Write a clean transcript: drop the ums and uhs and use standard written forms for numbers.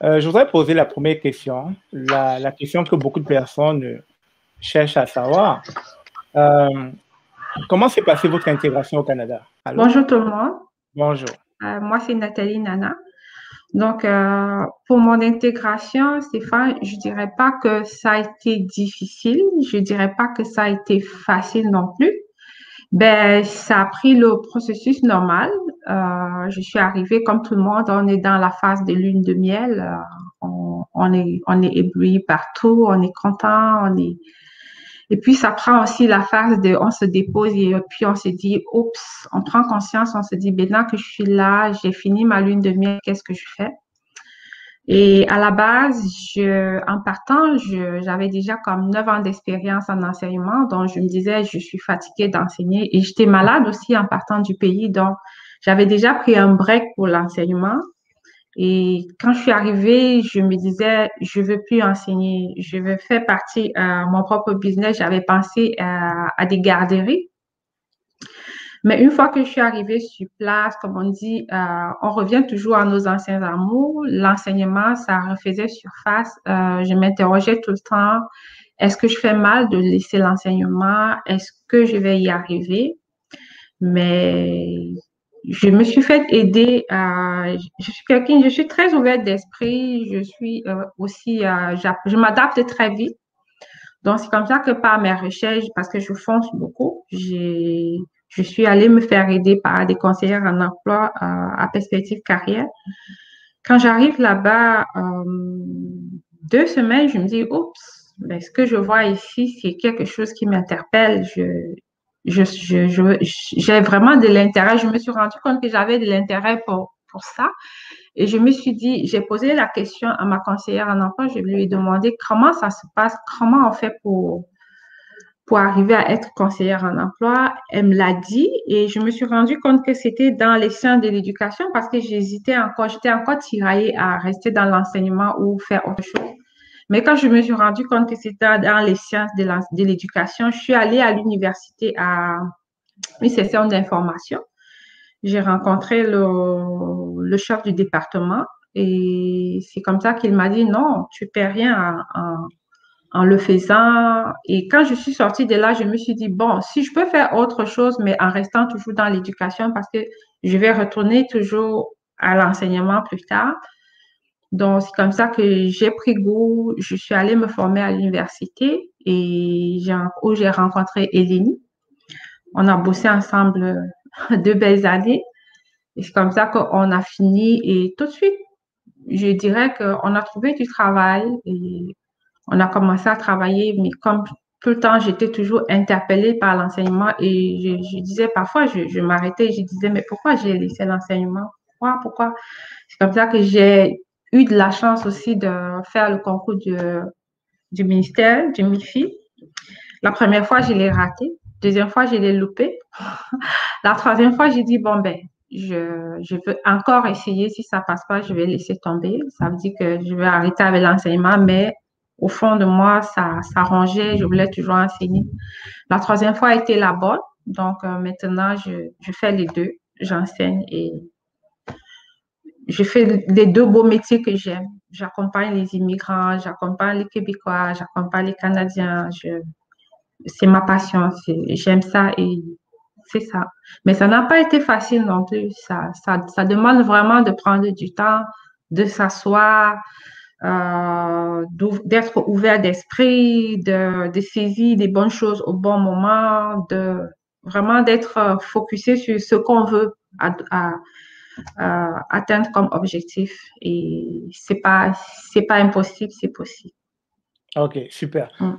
Je voudrais poser la première question, la question que beaucoup de personnes cherchent à savoir. Euh, Comment s'est passée votre intégration au Canada? Allô? Bonjour tout le monde. Bonjour. Moi, c'est Nathalie Nana. Donc, pour mon intégration, Stéphane, je dirais pas que ça a été difficile. Je dirais pas que ça a été facile non plus. Ben, ça a pris le processus normal. Je suis arrivée comme tout le monde. On est dans la phase de lune de miel. On est ébloui partout. On est content. Et puis, ça prend aussi la phase de, on se dépose et puis on se dit, oups, on prend conscience, on se dit, maintenant que je suis là, j'ai fini ma lune de miel, qu'est-ce que je fais? Et à la base, en partant, j'avais déjà comme 9 ans d'expérience en enseignement, donc je me disais, je suis fatiguée d'enseigner et j'étais malade aussi en partant du pays, donc j'avais déjà pris un break pour l'enseignement. Et quand je suis arrivée, je me disais, je veux plus enseigner, je veux faire partie de mon propre business. J'avais pensé à des garderies. Mais une fois que je suis arrivée sur place, comme on dit, on revient toujours à nos anciens amours. L'enseignement, ça refaisait surface. Je m'interrogeais tout le temps, est-ce que je fais mal de laisser l'enseignement? Est-ce que je vais y arriver? Mais je me suis fait aider. Je suis très ouverte d'esprit. Je suis aussi, je m'adapte très vite. Donc, c'est comme ça que par mes recherches, parce que je fonce beaucoup, je suis allée me faire aider par des conseillères en emploi à perspective carrière. Quand j'arrive là-bas, 2 semaines, je me dis, oups, mais ce que je vois ici, c'est quelque chose qui m'interpelle. J'ai vraiment de l'intérêt. Je me suis rendu compte que j'avais de l'intérêt pour ça. Et je me suis dit, j'ai posé la question à ma conseillère en emploi. Je lui ai demandé comment ça se passe, comment on fait pour arriver à être conseillère en emploi. Elle me l'a dit et je me suis rendu compte que c'était dans les sciences de l'éducation parce que j'étais encore tiraillée à rester dans l'enseignement ou faire autre chose. Mais quand je me suis rendu compte que c'était dans les sciences de l'éducation, je suis allée à l'université à une session d'information. J'ai rencontré le chef du département et c'est comme ça qu'il m'a dit non, tu ne perds rien en le faisant. Et quand je suis sortie de là, je me suis dit, bon, si je peux faire autre chose, mais en restant toujours dans l'éducation, parce que je vais retourner toujours à l'enseignement plus tard. Donc, c'est comme ça que j'ai pris goût. Je suis allée me former à l'université et où j'ai rencontré Eleni. On a bossé ensemble 2 belles années. Et c'est comme ça qu'on a fini. Et tout de suite, je dirais qu'on a trouvé du travail et on a commencé à travailler, mais comme tout le temps, j'étais toujours interpellée par l'enseignement et je disais parfois, je m'arrêtais et je disais, mais pourquoi j'ai laissé l'enseignement? Pourquoi? C'est comme ça que j'ai eu de la chance aussi de faire le concours du ministère, du MIFI. La première fois, je l'ai raté. Deuxième fois, je l'ai loupé. La troisième fois, j'ai dit, bon, ben, je veux encore essayer. Si ça passe pas, je vais laisser tomber. Ça veut dire que je vais arrêter avec l'enseignement, mais au fond de moi, ça rongeait. Je voulais toujours enseigner. La troisième fois a été la bonne. Donc, maintenant, je fais les deux. J'enseigne et je fais les deux beaux métiers que j'aime. J'accompagne les immigrants, j'accompagne les Québécois, j'accompagne les Canadiens. C'est ma passion. J'aime ça et c'est ça. Mais ça n'a pas été facile non plus. Ça demande vraiment de prendre du temps, de s'asseoir, d'être ouvert d'esprit, de saisir des bonnes choses au bon moment, de vraiment d'être focusé sur ce qu'on veut atteindre comme objectif. Et c'est pas impossible, c'est possible. OK, super. Mm.